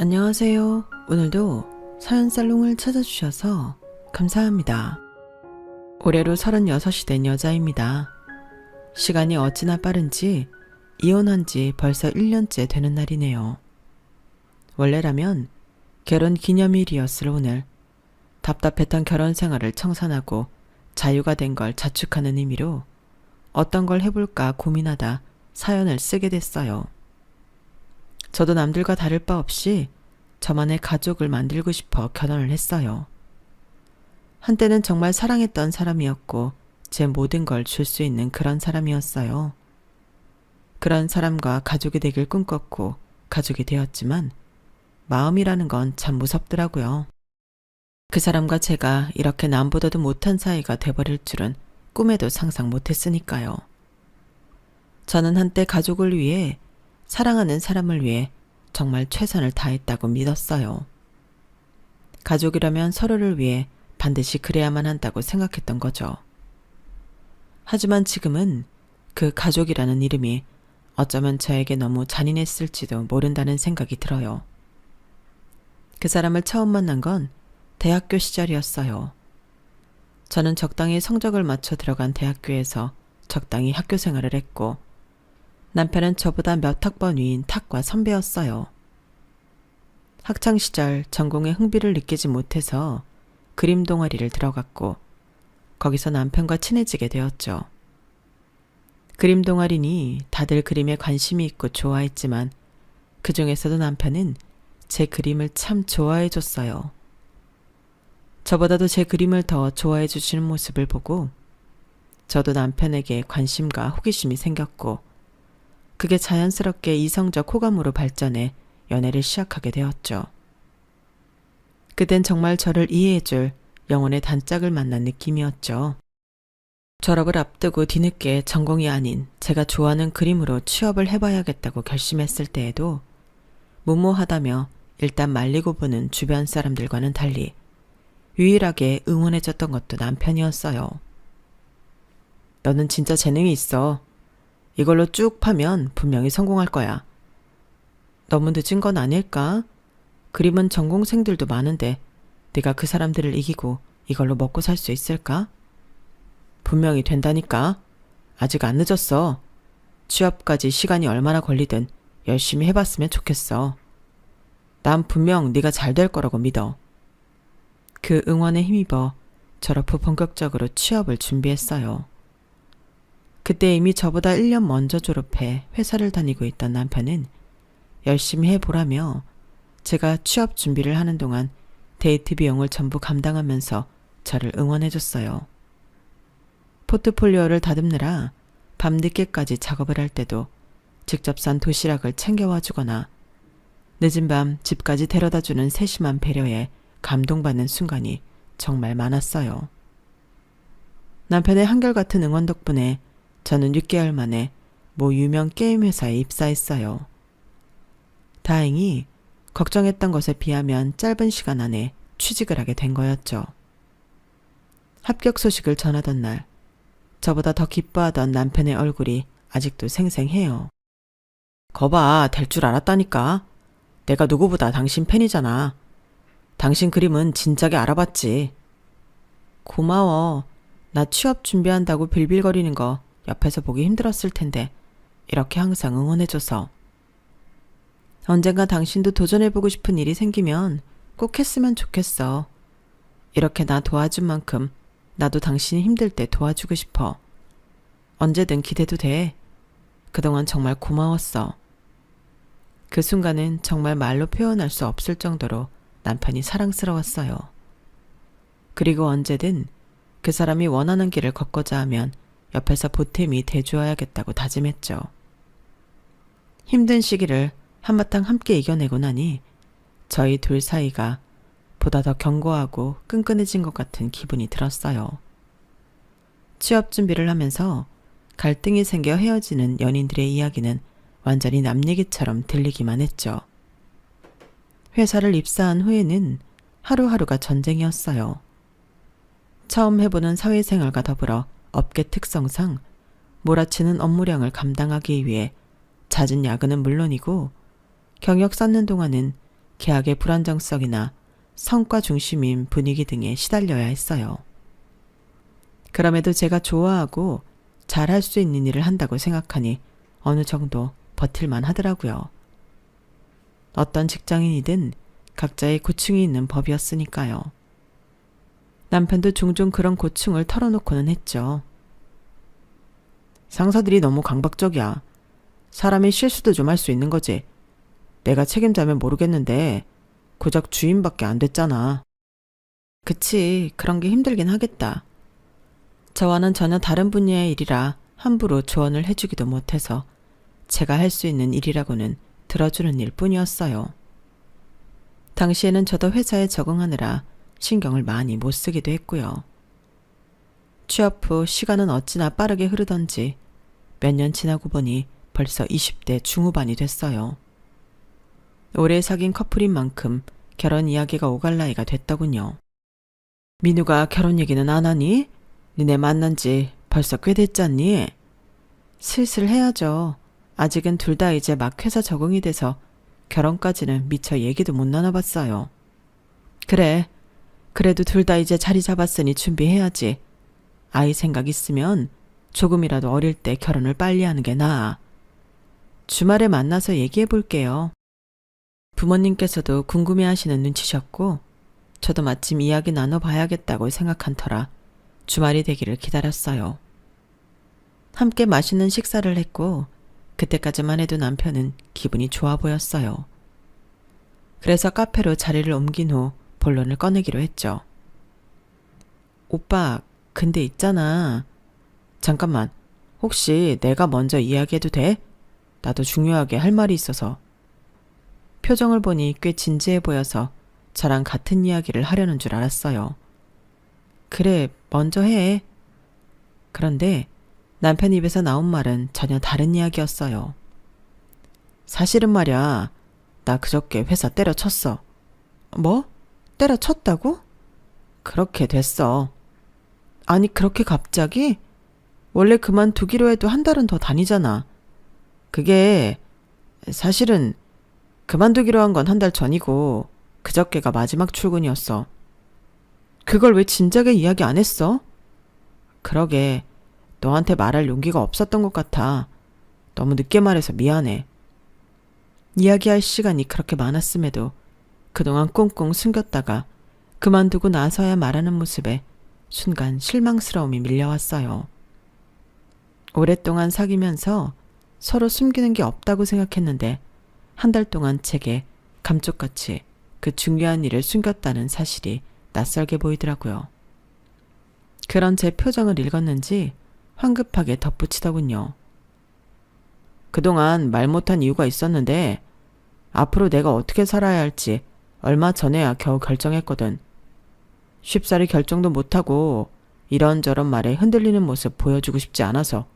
안녕하세요. 오늘도 사연살롱을 찾아주셔서 감사합니다. 올해로 36이 된 여자입니다. 시간이 어찌나 빠른지 이혼한 지 벌써 1년째 되는 날이네요. 원래라면 결혼 기념일이었을 오늘, 답답했던 결혼 생활을 청산하고 자유가 된 걸 자축하는 의미로 어떤 걸 해볼까 고민하다 사연을 쓰게 됐어요. 저도 남들과 다를 바 없이 저만의 가족을 만들고 싶어 결혼을 했어요. 한때는 정말 사랑했던 사람이었고 제 모든 걸 줄 수 있는 그런 사람이었어요. 그런 사람과 가족이 되길 꿈꿨고 가족이 되었지만 마음이라는 건 참 무섭더라고요. 그 사람과 제가 이렇게 남보다도 못한 사이가 돼버릴 줄은 꿈에도 상상 못했으니까요. 저는 한때 가족을 위해, 사랑하는 사람을 위해 정말 최선을 다했다고 믿었어요. 가족이라면 서로를 위해 반드시 그래야만 한다고 생각했던 거죠. 하지만 지금은 그 가족이라는 이름이 어쩌면 저에게 너무 잔인했을지도 모른다는 생각이 들어요. 그 사람을 처음 만난 건 대학교 시절이었어요. 저는 적당히 성적을 맞춰 들어간 대학교에서 적당히 학교 생활을 했고, 남편은 저보다 몇 학번 위인 탁과 선배였어요. 학창시절 전공에 흥미를 느끼지 못해서 그림 동아리를 들어갔고 거기서 남편과 친해지게 되었죠. 그림 동아리니 다들 그림에 관심이 있고 좋아했지만 그 중에서도 남편은 제 그림을 참 좋아해 줬어요. 저보다도 제 그림을 더 좋아해 주시는 모습을 보고 저도 남편에게 관심과 호기심이 생겼고, 그게 자연스럽게 이성적 호감으로 발전해 연애를 시작하게 되었죠. 그땐 정말 저를 이해해줄 영혼의 단짝을 만난 느낌이었죠. 졸업을 앞두고 뒤늦게 전공이 아닌 제가 좋아하는 그림으로 취업을 해봐야겠다고 결심했을 때에도 무모하다며 일단 말리고 보는 주변 사람들과는 달리 유일하게 응원해줬던 것도 남편이었어요. 너는 진짜 재능이 있어. 이걸로 쭉 파면 분명히 성공할 거야. 너무 늦은 건 아닐까? 그림은 전공생들도 많은데 네가 그 사람들을 이기고 이걸로 먹고 살 수 있을까? 분명히 된다니까. 아직 안 늦었어. 취업까지 시간이 얼마나 걸리든 열심히 해봤으면 좋겠어. 난 분명 네가 잘 될 거라고 믿어. 그 응원에 힘입어 졸업 후 본격적으로 취업을 준비했어요. 그때 이미 저보다 1년 먼저 졸업해 회사를 다니고 있던 남편은 열심히 해보라며 제가 취업 준비를 하는 동안 데이트 비용을 전부 감당하면서 저를 응원해줬어요. 포트폴리오를 다듬느라 밤늦게까지 작업을 할 때도 직접 산 도시락을 챙겨와 주거나 늦은 밤 집까지 데려다주는 세심한 배려에 감동받는 순간이 정말 많았어요. 남편의 한결같은 응원 덕분에 저는 6개월 만에 모 유명 게임 회사에 입사했어요. 다행히 걱정했던 것에 비하면 짧은 시간 안에 취직을 하게 된 거였죠. 합격 소식을 전하던 날, 저보다 더 기뻐하던 남편의 얼굴이 아직도 생생해요. 거봐, 될 줄 알았다니까. 내가 누구보다 당신 팬이잖아. 당신 그림은 진작에 알아봤지. 고마워. 나 취업 준비한다고 빌빌거리는 거 옆에서 보기 힘들었을 텐데 이렇게 항상 응원해줘서. 언젠가 당신도 도전해보고 싶은 일이 생기면 꼭 했으면 좋겠어. 이렇게 나 도와준 만큼 나도 당신이 힘들 때 도와주고 싶어. 언제든 기대도 돼. 그동안 정말 고마웠어. 그 순간은 정말 말로 표현할 수 없을 정도로 남편이 사랑스러웠어요. 그리고 언제든 그 사람이 원하는 길을 걷고자 하면 옆에서 보탬이 돼주어야겠다고 다짐했죠. 힘든 시기를 한바탕 함께 이겨내고 나니 저희 둘 사이가 보다 더 견고하고 끈끈해진 것 같은 기분이 들었어요. 취업 준비를 하면서 갈등이 생겨 헤어지는 연인들의 이야기는 완전히 남 얘기처럼 들리기만 했죠. 회사를 입사한 후에는 하루하루가 전쟁이었어요. 처음 해보는 사회생활과 더불어 업계 특성상 몰아치는 업무량을 감당하기 위해 잦은 야근은 물론이고 경력 쌓는 동안은 계약의 불안정성이나 성과 중심인 분위기 등에 시달려야 했어요. 그럼에도 제가 좋아하고 잘할 수 있는 일을 한다고 생각하니 어느 정도 버틸만 하더라고요. 어떤 직장인이든 각자의 고충이 있는 법이었으니까요. 남편도 종종 그런 고충을 털어놓고는 했죠. 상사들이 너무 강박적이야. 사람이 실수도 좀 할 수 있는 거지. 내가 책임자면 모르겠는데 고작 주인밖에 안 됐잖아. 그치, 그런 게 힘들긴 하겠다. 저와는 전혀 다른 분야의 일이라 함부로 조언을 해주기도 못해서 제가 할 수 있는 일이라고는 들어주는 일 뿐이었어요. 당시에는 저도 회사에 적응하느라 신경을 많이 못 쓰기도 했고요. 취업 후 시간은 어찌나 빠르게 흐르던지 몇 년 지나고 보니 벌써 20대 중후반이 됐어요. 오래 사귄 커플인 만큼 결혼 이야기가 오갈 나이가 됐더군요. 민우가 결혼 얘기는 안 하니? 니네 만난 지 벌써 꽤 됐잖니? 슬슬 해야죠. 아직은 둘 다 이제 막 회사 적응이 돼서 결혼까지는 미처 얘기도 못 나눠봤어요. 그래, 그래도 둘 다 이제 자리 잡았으니 준비해야지. 아이 생각 있으면 조금이라도 어릴 때 결혼을 빨리 하는 게 나아. 주말에 만나서 얘기해 볼게요. 부모님께서도 궁금해하시는 눈치셨고 저도 마침 이야기 나눠봐야겠다고 생각한 터라 주말이 되기를 기다렸어요. 함께 맛있는 식사를 했고 그때까지만 해도 남편은 기분이 좋아 보였어요. 그래서 카페로 자리를 옮긴 후 본론을 꺼내기로 했죠. 오빠, 근데 있잖아. 잠깐만, 혹시 내가 먼저 이야기해도 돼? 나도 중요하게 할 말이 있어서. 표정을 보니 꽤 진지해 보여서 저랑 같은 이야기를 하려는 줄 알았어요. 그래, 먼저 해. 그런데 남편 입에서 나온 말은 전혀 다른 이야기였어요. 사실은 말이야, 나 그저께 회사 때려쳤어. 뭐? 때려쳤다고? 그렇게 됐어. 아니, 그렇게 갑자기? 원래 그만두기로 해도 한 달은 더 다니잖아. 그게 사실은 그만두기로 한 건 한 달 전이고 그저께가 마지막 출근이었어. 그걸 왜 진작에 이야기 안 했어? 그러게, 너한테 말할 용기가 없었던 것 같아. 너무 늦게 말해서 미안해. 이야기할 시간이 그렇게 많았음에도 그동안 꽁꽁 숨겼다가 그만두고 나서야 말하는 모습에 순간 실망스러움이 밀려왔어요. 오랫동안 사귀면서 서로 숨기는 게 없다고 생각했는데 한 달 동안 제게 감쪽같이 그 중요한 일을 숨겼다는 사실이 낯설게 보이더라고요. 그런 제 표정을 읽었는지 황급하게 덧붙이더군요. 그동안 말 못한 이유가 있었는데 앞으로 내가 어떻게 살아야 할지 얼마 전에야 겨우 결정했거든. 쉽사리 결정도 못하고 이런저런 말에 흔들리는 모습 보여주고 싶지 않아서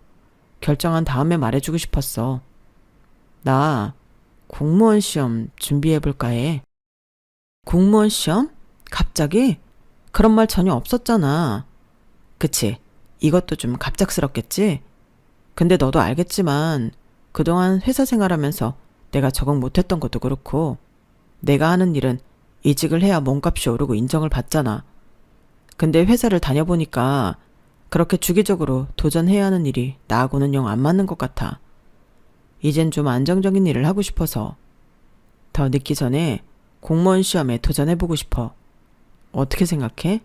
결정한 다음에 말해주고 싶었어. 나 공무원 시험 준비해볼까 해. 공무원 시험? 갑자기? 그런 말 전혀 없었잖아. 그치? 이것도 좀 갑작스럽겠지? 근데 너도 알겠지만 그동안 회사 생활하면서 내가 적응 못했던 것도 그렇고 내가 하는 일은 이직을 해야 몸값이 오르고 인정을 받잖아. 근데 회사를 다녀보니까 그렇게 주기적으로 도전해야 하는 일이 나하고는 영 안 맞는 것 같아. 이젠 좀 안정적인 일을 하고 싶어서 더 늦기 전에 공무원 시험에 도전해보고 싶어. 어떻게 생각해?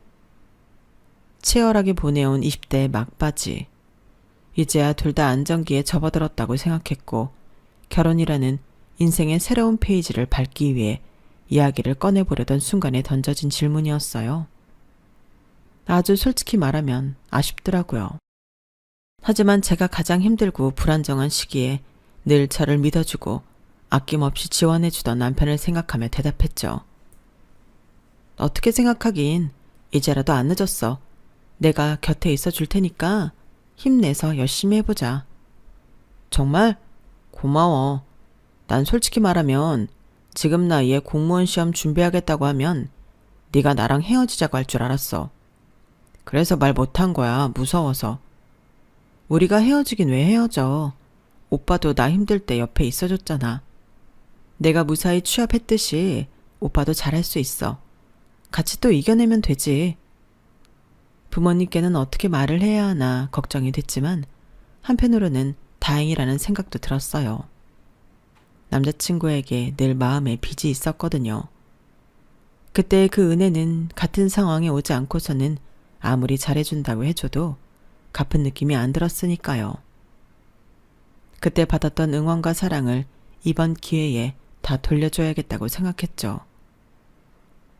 치열하게 보내온 20대 막바지. 이제야 둘 다 안정기에 접어들었다고 생각했고 결혼이라는 인생의 새로운 페이지를 밟기 위해 이야기를 꺼내보려던 순간에 던져진 질문이었어요. 아주 솔직히 말하면 아쉽더라고요. 하지만 제가 가장 힘들고 불안정한 시기에 늘 저를 믿어주고 아낌없이 지원해주던 남편을 생각하며 대답했죠. 어떻게 생각하긴 이제라도 안 늦었어. 내가 곁에 있어 줄 테니까 힘내서 열심히 해보자. 정말? 고마워. 난 솔직히 말하면 지금 나이에 공무원 시험 준비하겠다고 하면 네가 나랑 헤어지자고 할 줄 알았어. 그래서 말 못한 거야. 무서워서. 우리가 헤어지긴 왜 헤어져. 오빠도 나 힘들 때 옆에 있어줬잖아. 내가 무사히 취업했듯이 오빠도 잘할 수 있어. 같이 또 이겨내면 되지. 부모님께는 어떻게 말을 해야 하나 걱정이 됐지만 한편으로는 다행이라는 생각도 들었어요. 남자친구에게 늘 마음에 빚이 있었거든요. 그때의 그 은혜는 같은 상황에 오지 않고서는 아무리 잘해준다고 해줘도 갚은 느낌이 안 들었으니까요. 그때 받았던 응원과 사랑을 이번 기회에 다 돌려줘야겠다고 생각했죠.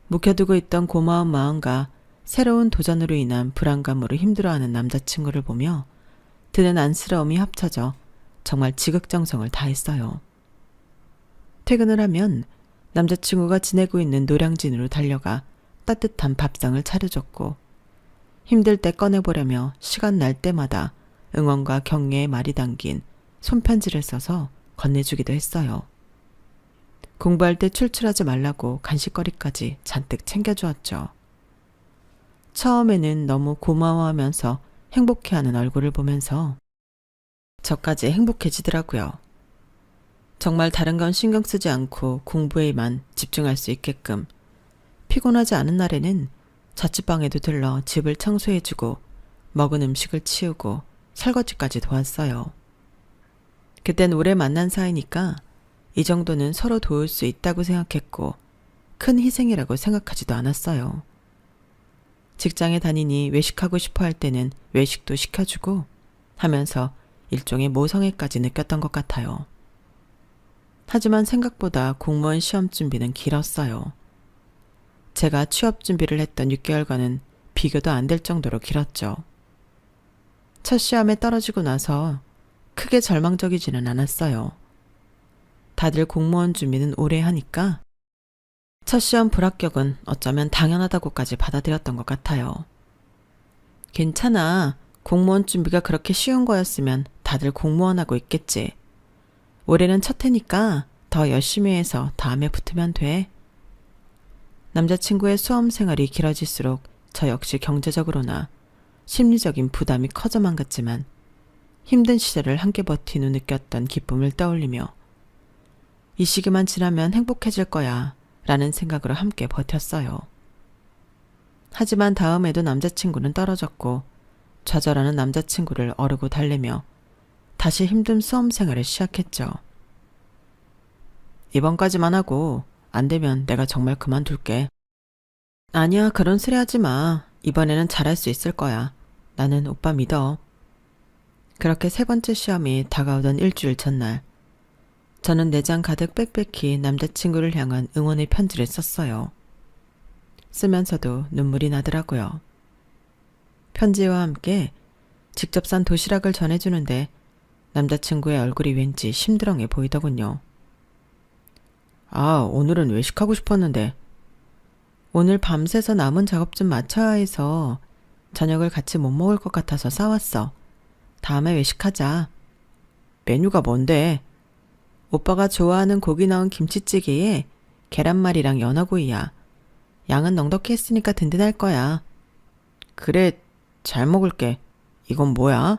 묵혀두고 있던 고마운 마음과 새로운 도전으로 인한 불안감으로 힘들어하는 남자친구를 보며 드는 안쓰러움이 합쳐져 정말 지극정성을 다했어요. 퇴근을 하면 남자친구가 지내고 있는 노량진으로 달려가 따뜻한 밥상을 차려줬고 힘들 때 꺼내보려며 시간 날 때마다 응원과 격려의 말이 담긴 손편지를 써서 건네주기도 했어요. 공부할 때 출출하지 말라고 간식거리까지 잔뜩 챙겨주었죠. 처음에는 너무 고마워하면서 행복해하는 얼굴을 보면서 저까지 행복해지더라고요. 정말 다른 건 신경 쓰지 않고 공부에만 집중할 수 있게끔 피곤하지 않은 날에는 자취방에도 들러 집을 청소해주고 먹은 음식을 치우고 설거지까지 도왔어요. 그땐 오래 만난 사이니까 이 정도는 서로 도울 수 있다고 생각했고 큰 희생이라고 생각하지도 않았어요. 직장에 다니니 외식하고 싶어 할 때는 외식도 시켜주고 하면서 일종의 모성애까지 느꼈던 것 같아요. 하지만 생각보다 공무원 시험 준비는 길었어요. 제가 취업 준비를 했던 6개월과는 비교도 안 될 정도로 길었죠. 첫 시험에 떨어지고 나서 크게 절망적이지는 않았어요. 다들 공무원 준비는 오래 하니까 첫 시험 불합격은 어쩌면 당연하다고까지 받아들였던 것 같아요. 괜찮아. 공무원 준비가 그렇게 쉬운 거였으면 다들 공무원하고 있겠지. 올해는 첫 해니까 더 열심히 해서 다음에 붙으면 돼. 남자친구의 수험 생활이 길어질수록 저 역시 경제적으로나 심리적인 부담이 커져만 갔지만 힘든 시절을 함께 버틴 후 느꼈던 기쁨을 떠올리며 이 시기만 지나면 행복해질 거야 라는 생각으로 함께 버텼어요. 하지만 다음에도 남자친구는 떨어졌고 좌절하는 남자친구를 어르고 달래며 다시 힘든 수험 생활을 시작했죠. 이번까지만 하고 안 되면 내가 정말 그만둘게. 아니야, 그런 소리 하지 마. 이번에는 잘할 수 있을 거야. 나는 오빠 믿어. 그렇게 세 번째 시험이 다가오던 일주일 전날 저는 내장 가득 빽빽히 남자친구를 향한 응원의 편지를 썼어요. 쓰면서도 눈물이 나더라고요. 편지와 함께 직접 산 도시락을 전해주는데 남자친구의 얼굴이 왠지 심드렁해 보이더군요. 아, 오늘은 외식하고 싶었는데. 오늘 밤새서 남은 작업 좀 마쳐야 해서 저녁을 같이 못 먹을 것 같아서 싸왔어. 다음에 외식하자. 메뉴가 뭔데? 오빠가 좋아하는 고기 넣은 김치찌개에 계란말이랑 연어구이야. 양은 넉넉히 했으니까 든든할 거야. 그래, 잘 먹을게. 이건 뭐야?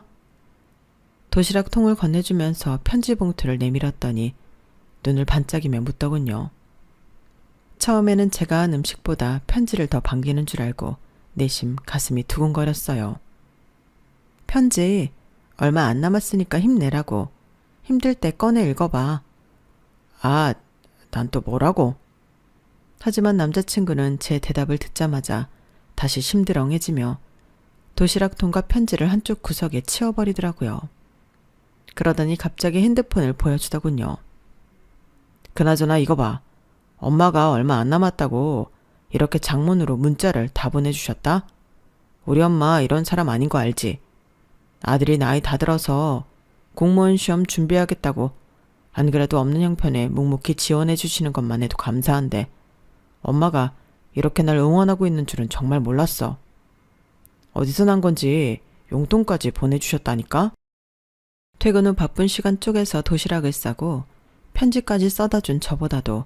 도시락 통을 건네주면서 편지 봉투를 내밀었더니 눈을 반짝이며 묻더군요. 처음에는 제가 한 음식보다 편지를 더 반기는 줄 알고 내심 가슴이 두근거렸어요. 편지 얼마 안 남았으니까 힘내라고. 힘들 때 꺼내 읽어봐. 아, 난 또 뭐라고? 하지만 남자친구는 제 대답을 듣자마자 다시 심드렁해지며 도시락통과 편지를 한쪽 구석에 치워버리더라고요. 그러더니 갑자기 핸드폰을 보여주더군요. 그나저나 이거 봐. 엄마가 얼마 안 남았다고 이렇게 장문으로 문자를 다 보내주셨다? 우리 엄마 이런 사람 아닌 거 알지? 아들이 나이 다 들어서 공무원 시험 준비하겠다고 안 그래도 없는 형편에 묵묵히 지원해 주시는 것만 해도 감사한데 엄마가 이렇게 날 응원하고 있는 줄은 정말 몰랐어. 어디서 난 건지 용돈까지 보내주셨다니까? 퇴근 후 바쁜 시간 쪼개서 도시락을 싸고 편지까지 써다준 저보다도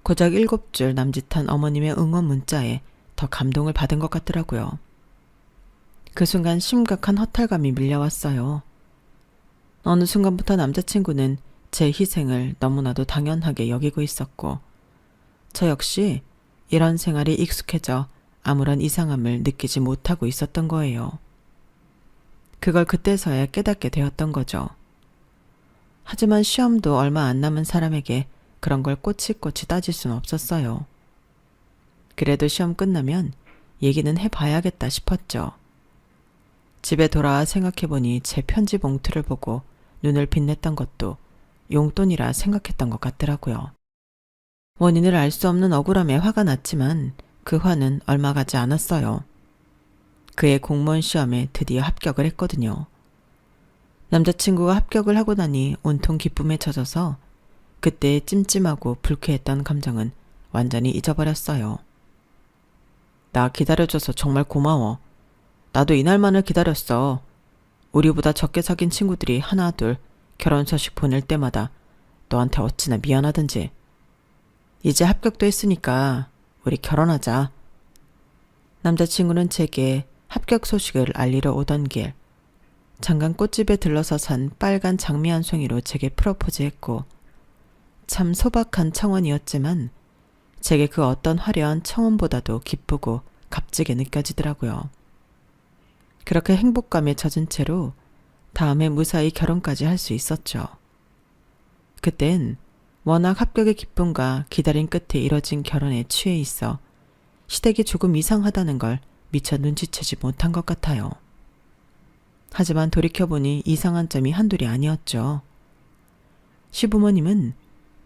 고작 7줄 남짓한 어머님의 응원 문자에 더 감동을 받은 것 같더라고요. 그 순간 심각한 허탈감이 밀려왔어요. 어느 순간부터 남자친구는 제 희생을 너무나도 당연하게 여기고 있었고 저 역시 이런 생활이 익숙해져 아무런 이상함을 느끼지 못하고 있었던 거예요. 그걸 그때서야 깨닫게 되었던 거죠. 하지만 시험도 얼마 안 남은 사람에게 그런 걸 꼬치꼬치 따질 순 없었어요. 그래도 시험 끝나면 얘기는 해봐야겠다 싶었죠. 집에 돌아와 생각해보니 제 편지 봉투를 보고 눈을 빛냈던 것도 용돈이라 생각했던 것 같더라고요. 원인을 알 수 없는 억울함에 화가 났지만 그 화는 얼마 가지 않았어요. 그의 공무원 시험에 드디어 합격을 했거든요. 남자친구가 합격을 하고 나니 온통 기쁨에 젖어서 그때의 찜찜하고 불쾌했던 감정은 완전히 잊어버렸어요. 나 기다려줘서 정말 고마워. 나도 이날만을 기다렸어. 우리보다 적게 사귄 친구들이 하나 둘 결혼 소식 보낼 때마다 너한테 어찌나 미안하든지. 이제 합격도 했으니까 우리 결혼하자. 남자친구는 제게 합격 소식을 알리러 오던 길 잠깐 꽃집에 들러서 산 빨간 장미 한 송이로 제게 프로포즈했고 참 소박한 청혼이었지만 제게 그 어떤 화려한 청혼보다도 기쁘고 값지게 느껴지더라고요. 그렇게 행복감에 젖은 채로 다음에 무사히 결혼까지 할 수 있었죠. 그땐 워낙 합격의 기쁨과 기다림 끝에 이뤄진 결혼에 취해 있어 시댁이 조금 이상하다는 걸 미처 눈치채지 못한 것 같아요. 하지만 돌이켜보니 이상한 점이 한둘이 아니었죠. 시부모님은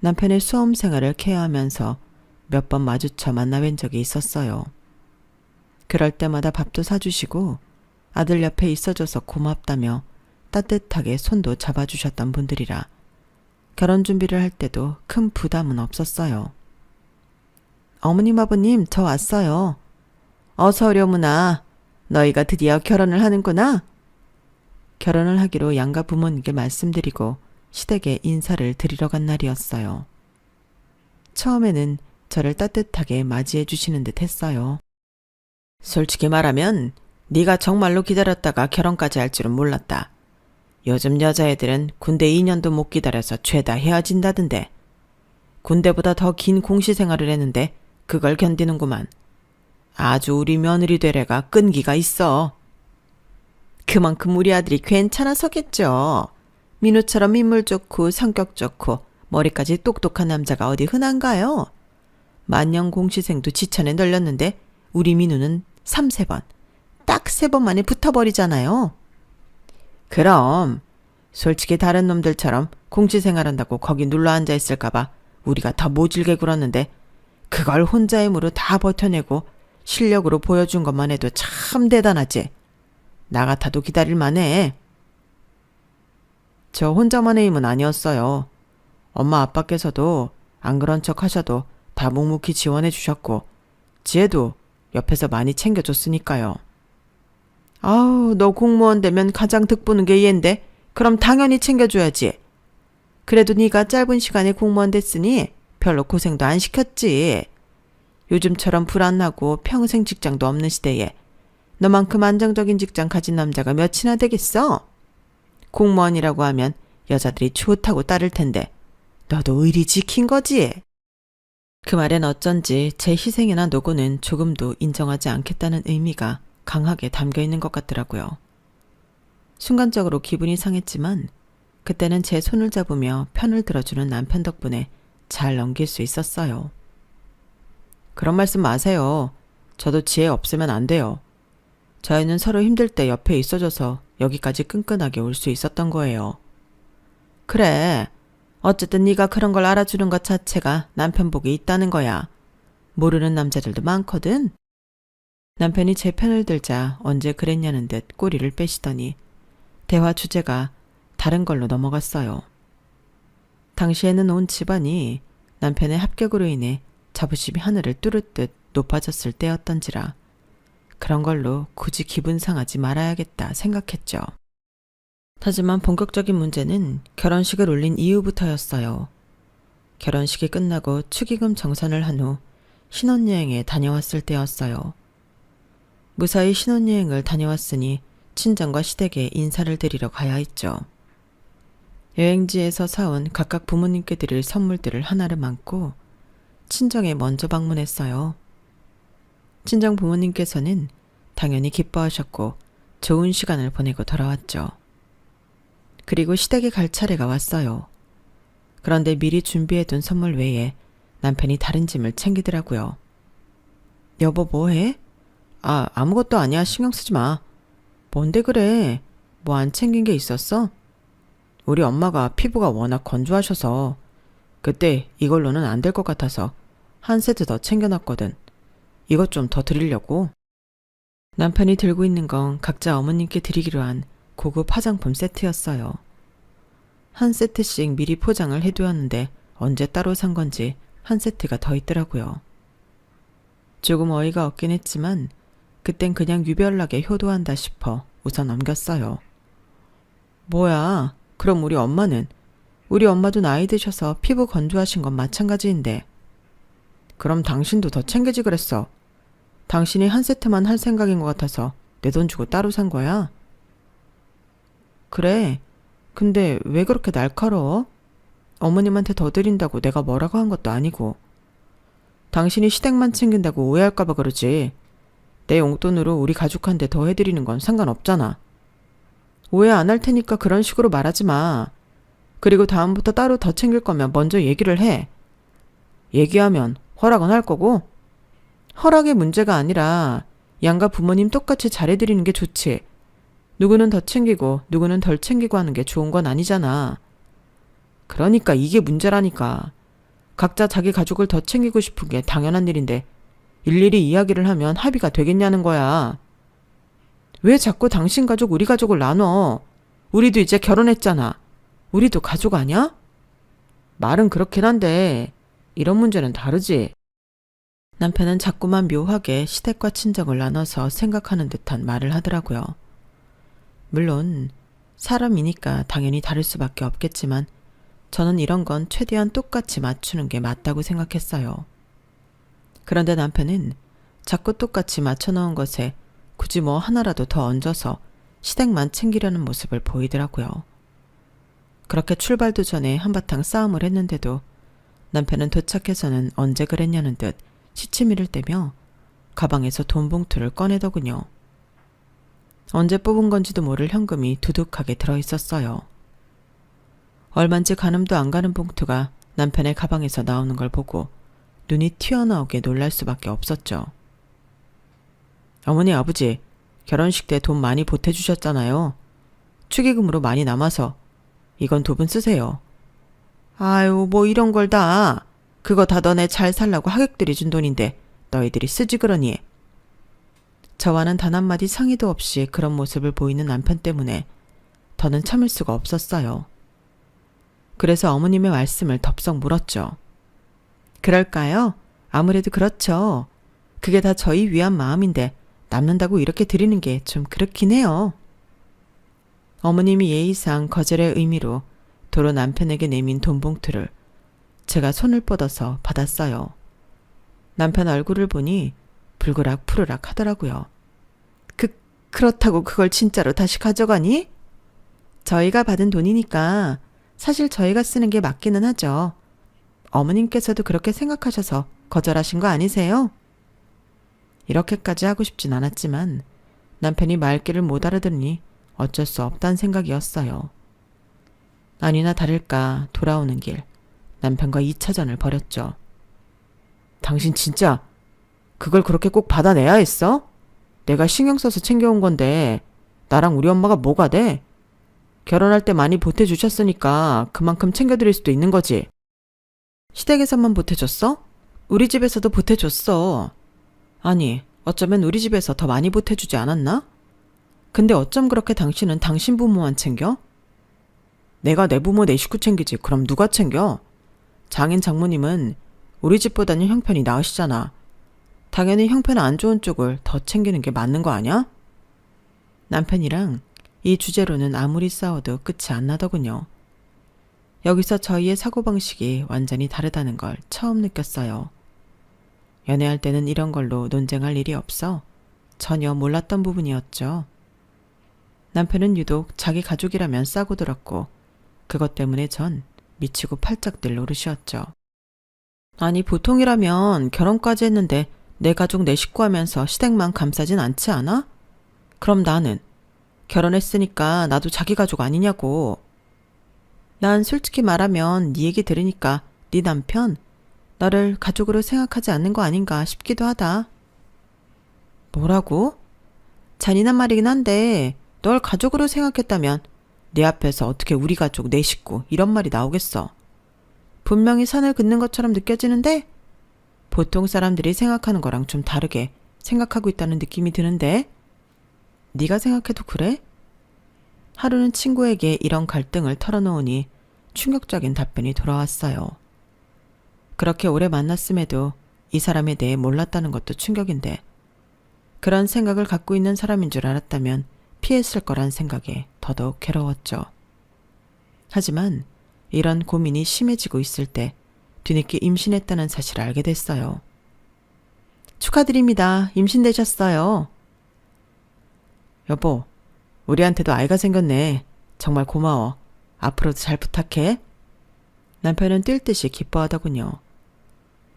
남편의 수험 생활을 케어하면서 몇 번 마주쳐 만나뵌 적이 있었어요. 그럴 때마다 밥도 사주시고 아들 옆에 있어줘서 고맙다며 따뜻하게 손도 잡아주셨던 분들이라 결혼 준비를 할 때도 큰 부담은 없었어요. 어머님 아버님 저 왔어요. 어서 오려무나. 너희가 드디어 결혼을 하는구나. 결혼을 하기로 양가 부모님께 말씀드리고 시댁에 인사를 드리러 간 날이었어요. 처음에는 저를 따뜻하게 맞이해 주시는 듯 했어요. 솔직히 말하면 네가 정말로 기다렸다가 결혼까지 할 줄은 몰랐다. 요즘 여자애들은 군대 2년도 못 기다려서 죄다 헤어진다던데. 군대보다 더 긴 공시 생활을 했는데 그걸 견디는구만. 아주 우리 며느리 되래가 끈기가 있어. 그만큼 우리 아들이 괜찮아서겠죠. 민우처럼 인물 좋고 성격 좋고 머리까지 똑똑한 남자가 어디 흔한가요? 만년 공시생도 지천에 널렸는데 우리 민우는 3-4번. 딱 3번 만에 붙어버리잖아요. 그럼 솔직히 다른 놈들처럼 공시생활한다고 거기 눌러앉아 있을까봐 우리가 더 모질게 굴었는데 그걸 혼자 힘으로 다 버텨내고 실력으로 보여준 것만 해도 참 대단하지. 나 같아도 기다릴 만해. 저 혼자만의 힘은 아니었어요. 엄마 아빠께서도 안 그런 척 하셔도 다 묵묵히 지원해 주셨고 지혜도 옆에서 많이 챙겨줬으니까요. 아우, 너 공무원 되면 가장 득보는 게 얘인데 그럼 당연히 챙겨줘야지. 그래도 네가 짧은 시간에 공무원 됐으니 별로 고생도 안 시켰지. 요즘처럼 불안하고 평생 직장도 없는 시대에 너만큼 안정적인 직장 가진 남자가 몇이나 되겠어? 공무원이라고 하면 여자들이 좋다고 따를 텐데 너도 의리 지킨 거지? 그 말엔 어쩐지 제 희생이나 노고는 조금도 인정하지 않겠다는 의미가 강하게 담겨 있는 것 같더라고요. 순간적으로 기분이 상했지만 그때는 제 손을 잡으며 편을 들어주는 남편 덕분에 잘 넘길 수 있었어요. 그런 말씀 마세요. 저도 지혜 없으면 안 돼요. 저희는 서로 힘들 때 옆에 있어줘서 여기까지 끈끈하게 올 수 있었던 거예요. 그래. 어쨌든 네가 그런 걸 알아주는 것 자체가 남편 복이 있다는 거야. 모르는 남자들도 많거든. 남편이 제 편을 들자 언제 그랬냐는 듯 꼬리를 빼시더니 대화 주제가 다른 걸로 넘어갔어요. 당시에는 온 집안이 남편의 합격으로 인해 자부심이 하늘을 뚫을 듯 높아졌을 때였던지라 그런 걸로 굳이 기분 상하지 말아야겠다 생각했죠. 하지만 본격적인 문제는 결혼식을 올린 이후부터였어요. 결혼식이 끝나고 축의금 정산을 한 후 신혼여행에 다녀왔을 때였어요. 무사히 신혼여행을 다녀왔으니 친정과 시댁에 인사를 드리러 가야 했죠. 여행지에서 사온 각각 부모님께 드릴 선물들을 하나를 안고 친정에 먼저 방문했어요. 친정 부모님께서는 당연히 기뻐하셨고 좋은 시간을 보내고 돌아왔죠. 그리고 시댁에 갈 차례가 왔어요. 그런데 미리 준비해둔 선물 외에 남편이 다른 짐을 챙기더라고요. 여보 뭐해? 아무것도 아니야. 신경 쓰지 마. 뭔데 그래? 뭐 안 챙긴 게 있었어? 우리 엄마가 피부가 워낙 건조하셔서 그때 이걸로는 안 될 것 같아서 한 세트 더 챙겨놨거든. 이것 좀 더 드리려고. 남편이 들고 있는 건 각자 어머님께 드리기로 한 고급 화장품 세트였어요. 한 세트씩 미리 포장을 해두었는데 언제 따로 산 건지 한 세트가 더 있더라고요. 조금 어이가 없긴 했지만 그땐 그냥 유별나게 효도한다 싶어 우선 넘겼어요. 뭐야, 그럼 우리 엄마는? 우리 엄마도 나이 드셔서 피부 건조하신 건 마찬가지인데. 그럼 당신도 더 챙기지 그랬어. 당신이 한 세트만 할 생각인 것 같아서 내 돈 주고 따로 산 거야? 그래. 근데 왜 그렇게 날카로워? 어머님한테 더 드린다고 내가 뭐라고 한 것도 아니고. 당신이 시댁만 챙긴다고 오해할까봐 그러지. 내 용돈으로 우리 가족한테 더 해드리는 건 상관없잖아. 오해 안 할 테니까 그런 식으로 말하지 마. 그리고 다음부터 따로 더 챙길 거면 먼저 얘기를 해. 얘기하면 허락은 할 거고. 허락의 문제가 아니라 양가 부모님 똑같이 잘해드리는 게 좋지. 누구는 더 챙기고 누구는 덜 챙기고 하는 게 좋은 건 아니잖아. 그러니까 이게 문제라니까. 각자 자기 가족을 더 챙기고 싶은 게 당연한 일인데 일일이 이야기를 하면 합의가 되겠냐는 거야. 왜 자꾸 당신 가족 우리 가족을 나눠? 우리도 이제 결혼했잖아. 우리도 가족 아니야? 말은 그렇긴 한데 이런 문제는 다르지. 남편은 자꾸만 묘하게 시댁과 친정을 나눠서 생각하는 듯한 말을 하더라고요. 물론 사람이니까 당연히 다를 수밖에 없겠지만 저는 이런 건 최대한 똑같이 맞추는 게 맞다고 생각했어요. 그런데 남편은 자꾸 똑같이 맞춰놓은 것에 굳이 뭐 하나라도 더 얹어서 시댁만 챙기려는 모습을 보이더라고요. 그렇게 출발도 전에 한바탕 싸움을 했는데도 남편은 도착해서는 언제 그랬냐는 듯 시치미를 떼며 가방에서 돈 봉투를 꺼내더군요. 언제 뽑은 건지도 모를 현금이 두둑하게 들어있었어요. 얼만지 가늠도 안 가는 봉투가 남편의 가방에서 나오는 걸 보고 눈이 튀어나오게 놀랄 수밖에 없었죠. 어머니 아버지 결혼식 때 돈 많이 보태주셨잖아요. 축의금으로 많이 남아서 이건 두 분 쓰세요. 아유 뭐 이런 걸 다. 그거 다 너네 잘 살라고 하객들이 준 돈인데 너희들이 쓰지 그러니. 저와는 단 한마디 상의도 없이 그런 모습을 보이는 남편 때문에 더는 참을 수가 없었어요. 그래서 어머님의 말씀을 덥석 물었죠. 그럴까요? 아무래도 그렇죠. 그게 다 저희 위한 마음인데 남는다고 이렇게 드리는 게 좀 그렇긴 해요. 어머님이 예의상 거절의 의미로 도로 남편에게 내민 돈 봉투를 제가 손을 뻗어서 받았어요. 남편 얼굴을 보니 불그락 푸르락 하더라고요. 그렇다고 그걸 진짜로 다시 가져가니? 저희가 받은 돈이니까 사실 저희가 쓰는 게 맞기는 하죠. 어머님께서도 그렇게 생각하셔서 거절하신 거 아니세요? 이렇게까지 하고 싶진 않았지만 남편이 말귀를 못 알아들으니 어쩔 수 없다는 생각이었어요. 아니나 다를까 돌아오는 길 남편과 2차전을 벌였죠. 당신 진짜 그걸 그렇게 꼭 받아내야 했어? 내가 신경 써서 챙겨온 건데 나랑 우리 엄마가 뭐가 돼? 결혼할 때 많이 보태주셨으니까 그만큼 챙겨드릴 수도 있는 거지. 시댁에서만 보태줬어? 우리 집에서도 보태줬어. 아니, 어쩌면 우리 집에서 더 많이 보태주지 않았나? 근데 어쩜 그렇게 당신은 당신 부모만 챙겨? 내가 내 부모 내 식구 챙기지 그럼 누가 챙겨? 장인 장모님은 우리 집보다는 형편이 나으시잖아. 당연히 형편 안 좋은 쪽을 더 챙기는 게 맞는 거 아니야? 남편이랑 이 주제로는 아무리 싸워도 끝이 안 나더군요. 여기서 저희의 사고방식이 완전히 다르다는 걸 처음 느꼈어요. 연애할 때는 이런 걸로 논쟁할 일이 없어 전혀 몰랐던 부분이었죠. 남편은 유독 자기 가족이라면 싸고 들었고 그것 때문에 전 미치고 팔짝 뛸 노릇이었죠. 아니, 보통이라면 결혼까지 했는데 내 가족 내 식구 하면서 시댁만 감싸진 않지 않아? 그럼 나는 결혼했으니까 나도 자기 가족 아니냐고. 난 솔직히 말하면 네 얘기 들으니까 네 남편 너를 가족으로 생각하지 않는 거 아닌가 싶기도 하다. 뭐라고? 잔인한 말이긴 한데 널 가족으로 생각했다면 내 앞에서 어떻게 우리 가족 내 식구 이런 말이 나오겠어. 분명히 산을 긋는 것처럼 느껴지는데 보통 사람들이 생각하는 거랑 좀 다르게 생각하고 있다는 느낌이 드는데 네가 생각해도 그래? 하루는 친구에게 이런 갈등을 털어놓으니 충격적인 답변이 돌아왔어요. 그렇게 오래 만났음에도 이 사람에 대해 몰랐다는 것도 충격인데 그런 생각을 갖고 있는 사람인 줄 알았다면 피했을 거란 생각에 더더욱 괴로웠죠. 하지만 이런 고민이 심해지고 있을 때 뒤늦게 임신했다는 사실을 알게 됐어요. 축하드립니다. 임신되셨어요. 여보, 우리한테도 아이가 생겼네. 정말 고마워. 앞으로도 잘 부탁해. 남편은 뛸 듯이 기뻐하더군요.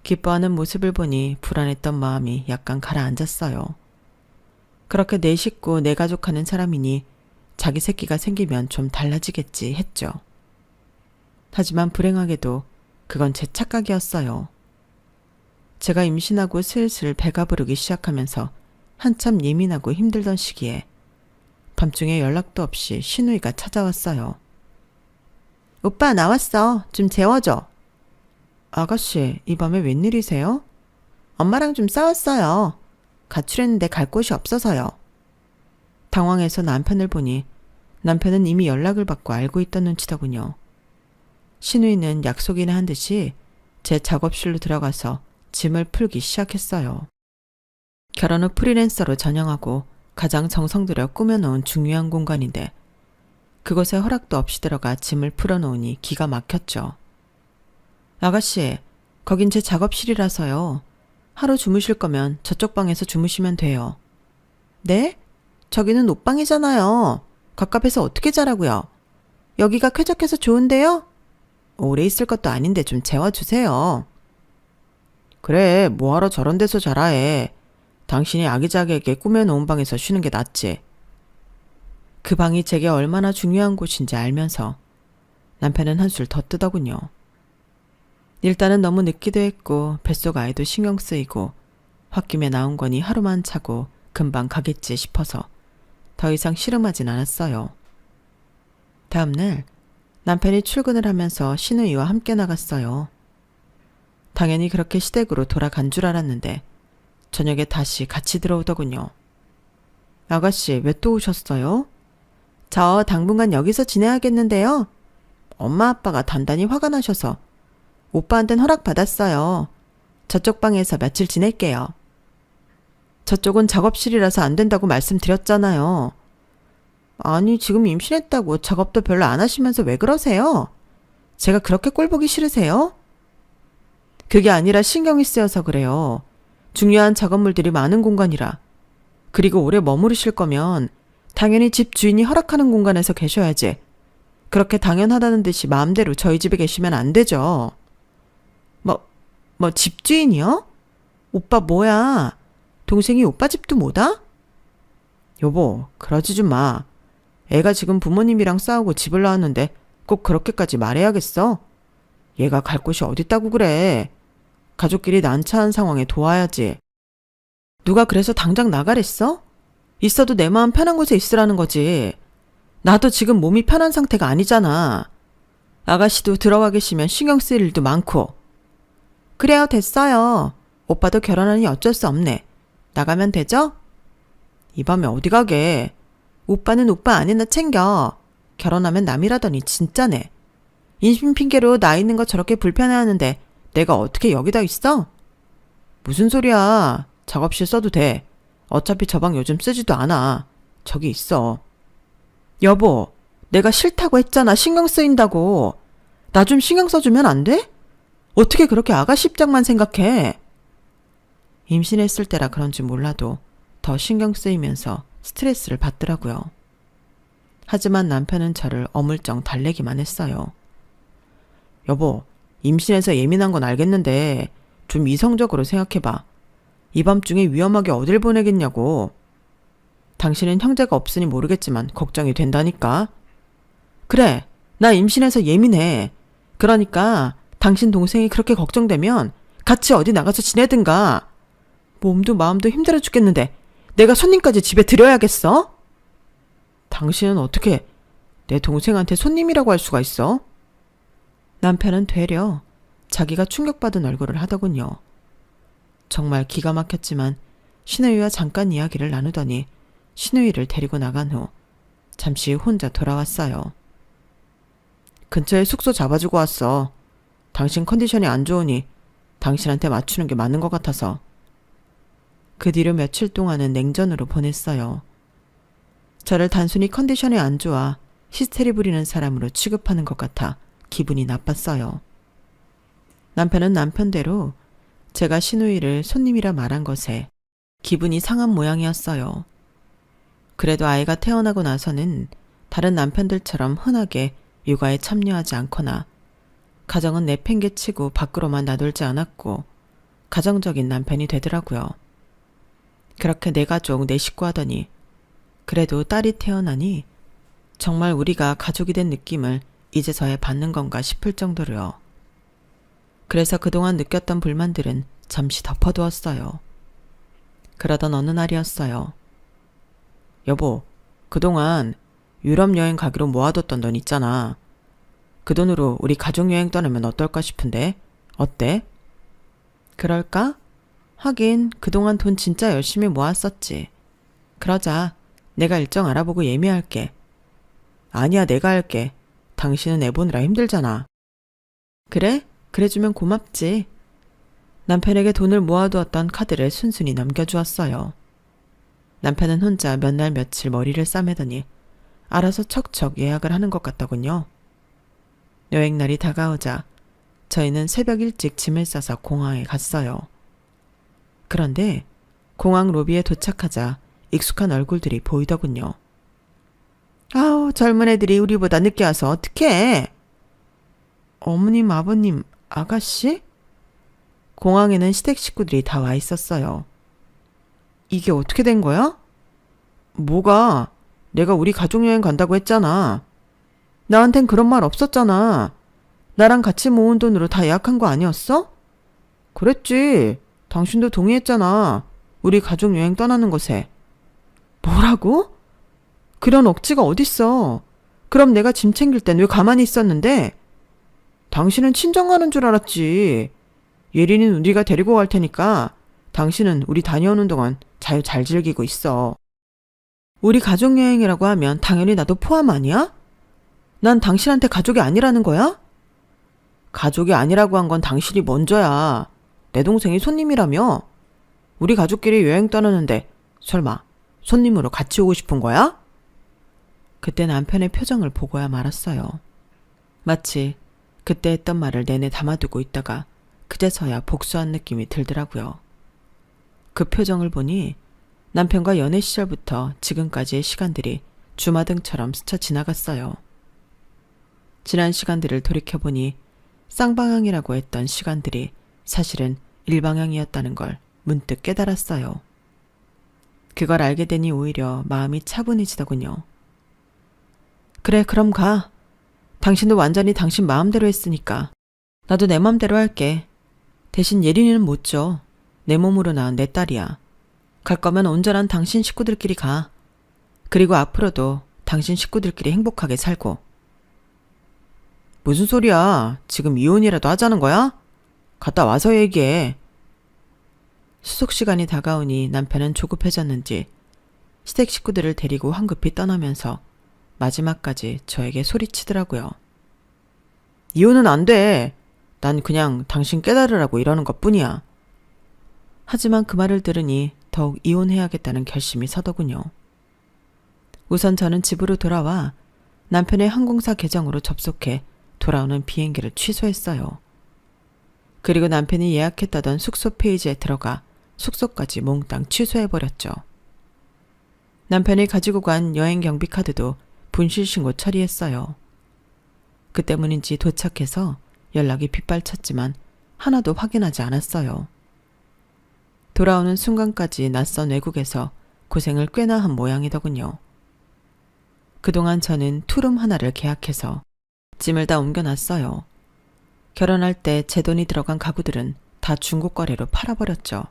기뻐하는 모습을 보니 불안했던 마음이 약간 가라앉았어요. 그렇게 내 식구, 내 가족 하는 사람이니 자기 새끼가 생기면 좀 달라지겠지 했죠. 하지만 불행하게도 그건 제 착각이었어요. 제가 임신하고 슬슬 배가 부르기 시작하면서 한참 예민하고 힘들던 시기에 밤중에 연락도 없이 신우이가 찾아왔어요. 오빠 나왔어. 좀 재워줘. 아가씨, 이 밤에 웬일이세요? 엄마랑 좀 싸웠어요. 가출했는데 갈 곳이 없어서요. 당황해서 남편을 보니 남편은 이미 연락을 받고 알고 있던 눈치더군요. 신우이는 약속이나 한 듯이 제 작업실로 들어가서 짐을 풀기 시작했어요. 결혼 후 프리랜서로 전향하고 가장 정성 들여 꾸며놓은 중요한 공간인데 그곳에 허락도 없이 들어가 짐을 풀어놓으니 기가 막혔죠. 아가씨, 거긴 제 작업실이라서요. 하루 주무실 거면 저쪽 방에서 주무시면 돼요. 네? 저기는 옷방이잖아요. 갑갑해서 어떻게 자라고요? 여기가 쾌적해서 좋은데요? 오래 있을 것도 아닌데 좀 재워주세요. 그래, 뭐하러 저런 데서 자라 해. 당신이 아기자기하게 꾸며놓은 방에서 쉬는 게 낫지. 그 방이 제게 얼마나 중요한 곳인지 알면서 남편은 한술 더 뜨더군요. 일단은 너무 늦기도 했고 뱃속 아이도 신경 쓰이고 홧김에 나온 거니 하루만 자고 금방 가겠지 싶어서 더 이상 씨름하진 않았어요. 다음날 남편이 출근을 하면서 신우이와 함께 나갔어요. 당연히 그렇게 시댁으로 돌아간 줄 알았는데 저녁에 다시 같이 들어오더군요. 아가씨, 왜 또 오셨어요? 저 당분간 여기서 지내야겠는데요. 엄마 아빠가 단단히 화가 나셔서 오빠한텐 허락받았어요. 저쪽 방에서 며칠 지낼게요. 저쪽은 작업실이라서 안 된다고 말씀드렸잖아요. 아니, 지금 임신했다고 작업도 별로 안 하시면서 왜 그러세요? 제가 그렇게 꼴보기 싫으세요? 그게 아니라 신경이 쓰여서 그래요. 중요한 작업물들이 많은 공간이라. 그리고 오래 머무르실 거면 당연히 집 주인이 허락하는 공간에서 계셔야지. 그렇게 당연하다는 듯이 마음대로 저희 집에 계시면 안 되죠. 집주인이요? 오빠 뭐야? 동생이 오빠 집도 못 와? 여보, 그러지 좀 마. 애가 지금 부모님이랑 싸우고 집을 나왔는데 꼭 그렇게까지 말해야겠어? 얘가 갈 곳이 어딨다고 그래. 가족끼리 난처한 상황에 도와야지. 누가 그래서 당장 나가랬어? 있어도 내 마음 편한 곳에 있으라는 거지. 나도 지금 몸이 편한 상태가 아니잖아. 아가씨도 들어와 계시면 신경 쓰일 일도 많고. 그래요, 됐어요. 오빠도 결혼하니 어쩔 수 없네. 나가면 되죠? 이 밤에 어디 가게. 오빠는 오빠 아내나 챙겨. 결혼하면 남이라더니 진짜네. 임신 핑계로 나 있는 거 저렇게 불편해하는데 내가 어떻게 여기다 있어? 무슨 소리야. 작업실 써도 돼. 어차피 저 방 요즘 쓰지도 않아. 저기 있어. 여보, 내가 싫다고 했잖아. 신경 쓰인다고. 나 좀 신경 써주면 안 돼? 어떻게 그렇게 아가씨 입장만 생각해? 임신했을 때라 그런지 몰라도 더 신경 쓰이면서 스트레스를 받더라고요. 하지만 남편은 저를 어물쩡 달래기만 했어요. 여보, 임신해서 예민한 건 알겠는데 좀 이성적으로 생각해봐. 이 밤중에 위험하게 어딜 보내겠냐고. 당신은 형제가 없으니 모르겠지만 걱정이 된다니까. 그래, 나 임신해서 예민해. 그러니까 당신 동생이 그렇게 걱정되면 같이 어디 나가서 지내든가. 몸도 마음도 힘들어 죽겠는데 내가 손님까지 집에 들여야겠어? 당신은 어떻게 내 동생한테 손님이라고 할 수가 있어? 남편은 되려 자기가 충격받은 얼굴을 하더군요. 정말 기가 막혔지만 신우이와 잠깐 이야기를 나누더니 신우이를 데리고 나간 후 잠시 혼자 돌아왔어요. 근처에 숙소 잡아주고 왔어. 당신 컨디션이 안 좋으니 당신한테 맞추는 게 맞는 것 같아서. 그 뒤로 며칠 동안은 냉전으로 보냈어요. 저를 단순히 컨디션이 안 좋아 히스테리 부리는 사람으로 취급하는 것 같아 기분이 나빴어요. 남편은 남편대로 제가 신우이를 손님이라 말한 것에 기분이 상한 모양이었어요. 그래도 아이가 태어나고 나서는 다른 남편들처럼 흔하게 육아에 참여하지 않거나 가정은 내팽개치고 밖으로만 나돌지 않았고 가정적인 남편이 되더라고요. 그렇게 내 가족 내 식구 하더니 그래도 딸이 태어나니 정말 우리가 가족이 된 느낌을 이제서야 받는 건가 싶을 정도로요. 그래서 그동안 느꼈던 불만들은 잠시 덮어두었어요. 그러던 어느 날이었어요. 여보, 그동안 유럽 여행 가기로 모아뒀던 돈 있잖아. 그 돈으로 우리 가족여행 떠나면 어떨까 싶은데 어때? 그럴까? 하긴 그동안 돈 진짜 열심히 모았었지. 그러자. 내가 일정 알아보고 예매할게. 아니야, 내가 할게. 당신은 애 보느라 힘들잖아. 그래? 그래주면 고맙지. 남편에게 돈을 모아두었던 카드를 순순히 넘겨주었어요. 남편은 혼자 몇 날 며칠 머리를 싸매더니 알아서 척척 예약을 하는 것 같더군요. 여행날이 다가오자 저희는 새벽 일찍 짐을 싸서 공항에 갔어요. 그런데 공항 로비에 도착하자 익숙한 얼굴들이 보이더군요. 아우, 젊은 애들이 우리보다 늦게 와서 어떡해. 어머님, 아버님, 아가씨? 공항에는 시댁 식구들이 다 와 있었어요. 이게 어떻게 된 거야? 뭐가? 내가 우리 가족여행 간다고 했잖아. 나한텐 그런 말 없었잖아. 나랑 같이 모은 돈으로 다 예약한 거 아니었어? 그랬지. 당신도 동의했잖아. 우리 가족여행 떠나는 것에. 뭐라고? 그런 억지가 어딨어. 그럼 내가 짐 챙길 땐 왜 가만히 있었는데? 당신은 친정 가는 줄 알았지. 예린이는 우리가 데리고 갈 테니까 당신은 우리 다녀오는 동안 자유 잘 즐기고 있어. 우리 가족여행이라고 하면 당연히 나도 포함 아니야? 난 당신한테 가족이 아니라는 거야? 가족이 아니라고 한 건 당신이 먼저야. 내 동생이 손님이라며? 우리 가족끼리 여행 떠나는데 설마 손님으로 같이 오고 싶은 거야? 그때 남편의 표정을 보고야 말았어요. 마치 그때 했던 말을 내내 담아두고 있다가 그제서야 복수한 느낌이 들더라고요. 그 표정을 보니 남편과 연애 시절부터 지금까지의 시간들이 주마등처럼 스쳐 지나갔어요. 지난 시간들을 돌이켜보니 쌍방향이라고 했던 시간들이 사실은 일방향이었다는 걸 문득 깨달았어요. 그걸 알게 되니 오히려 마음이 차분해지더군요. 그래, 그럼 가. 당신도 완전히 당신 마음대로 했으니까. 나도 내 맘대로 할게. 대신 예린이는 못 줘. 내 몸으로 낳은 내 딸이야. 갈 거면 온전한 당신 식구들끼리 가. 그리고 앞으로도 당신 식구들끼리 행복하게 살고. 무슨 소리야? 지금 이혼이라도 하자는 거야? 갔다 와서 얘기해. 수속 시간이 다가오니 남편은 조급해졌는지 시댁 식구들을 데리고 황급히 떠나면서 마지막까지 저에게 소리치더라고요. 이혼은 안 돼. 난 그냥 당신 깨달으라고 이러는 것뿐이야. 하지만 그 말을 들으니 더욱 이혼해야겠다는 결심이 서더군요. 우선 저는 집으로 돌아와 남편의 항공사 계정으로 접속해 돌아오는 비행기를 취소했어요. 그리고 남편이 예약했다던 숙소 페이지에 들어가 숙소까지 몽땅 취소해버렸죠. 남편이 가지고 간 여행 경비 카드도 분실신고 처리했어요. 그 때문인지 도착해서 연락이 빗발쳤지만 하나도 확인하지 않았어요. 돌아오는 순간까지 낯선 외국에서 고생을 꽤나 한 모양이더군요. 그동안 저는 투룸 하나를 계약해서 짐을 다 옮겨놨어요. 결혼할 때 제 돈이 들어간 가구들은 다 중고 거래로 팔아버렸죠.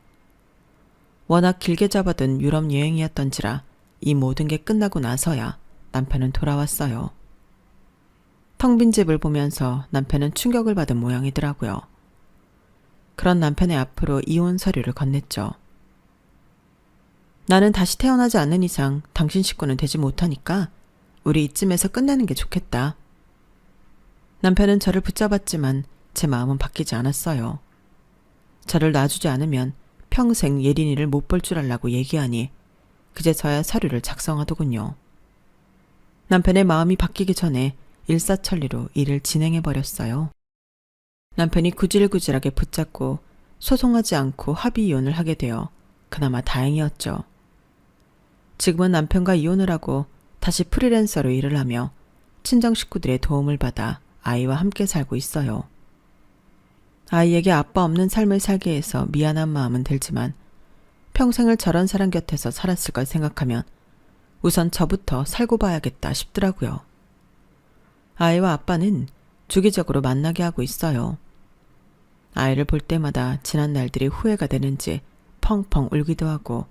워낙 길게 잡아둔 유럽 여행이었던지라 이 모든 게 끝나고 나서야 남편은 돌아왔어요. 텅 빈 집을 보면서 남편은 충격을 받은 모양이더라고요. 그런 남편의 앞으로 이혼 서류를 건넸죠. 나는 다시 태어나지 않는 이상 당신 식구는 되지 못하니까 우리 이쯤에서 끝내는 게 좋겠다. 남편은 저를 붙잡았지만 제 마음은 바뀌지 않았어요. 저를 놔주지 않으면 평생 예린이를 못 볼 줄 알라고 얘기하니 그제서야 서류를 작성하더군요. 남편의 마음이 바뀌기 전에 일사천리로 일을 진행해버렸어요. 남편이 구질구질하게 붙잡고 소송하지 않고 합의 이혼을 하게 되어 그나마 다행이었죠. 지금은 남편과 이혼을 하고 다시 프리랜서로 일을 하며 친정 식구들의 도움을 받아 아이와 함께 살고 있어요. 아이에게 아빠 없는 삶을 살게 해서 미안한 마음은 들지만 평생을 저런 사람 곁에서 살았을 걸 생각하면 우선 저부터 살고 봐야겠다 싶더라고요. 아이와 아빠는 주기적으로 만나게 하고 있어요. 아이를 볼 때마다 지난 날들이 후회가 되는지 펑펑 울기도 하고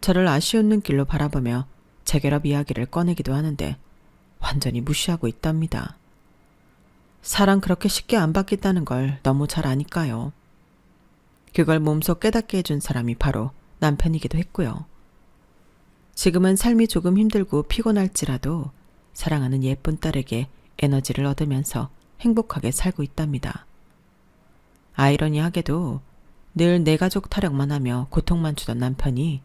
저를 아쉬운 눈길로 바라보며 재결합 이야기를 꺼내기도 하는데 완전히 무시하고 있답니다. 사랑 그렇게 쉽게 안 바뀌었다는 걸 너무 잘 아니까요. 그걸 몸소 깨닫게 해준 사람이 바로 남편이기도 했고요. 지금은 삶이 조금 힘들고 피곤할지라도 사랑하는 예쁜 딸에게 에너지를 얻으면서 행복하게 살고 있답니다. 아이러니하게도 늘 내 가족 타령만 하며 고통만 주던 남편이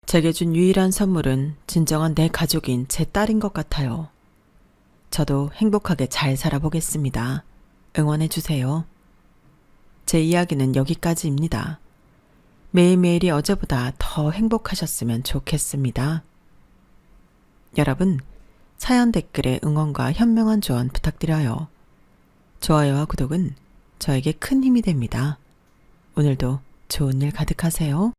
제게 준 유일한 선물은 진정한 내 가족인 제 딸인 것 같아요. 저도 행복하게 잘 살아보겠습니다. 응원해주세요. 제 이야기는 여기까지입니다. 매일매일이 어제보다 더 행복하셨으면 좋겠습니다. 여러분, 사연 댓글에 응원과 현명한 조언 부탁드려요. 좋아요와 구독은 저에게 큰 힘이 됩니다. 오늘도 좋은 일 가득하세요.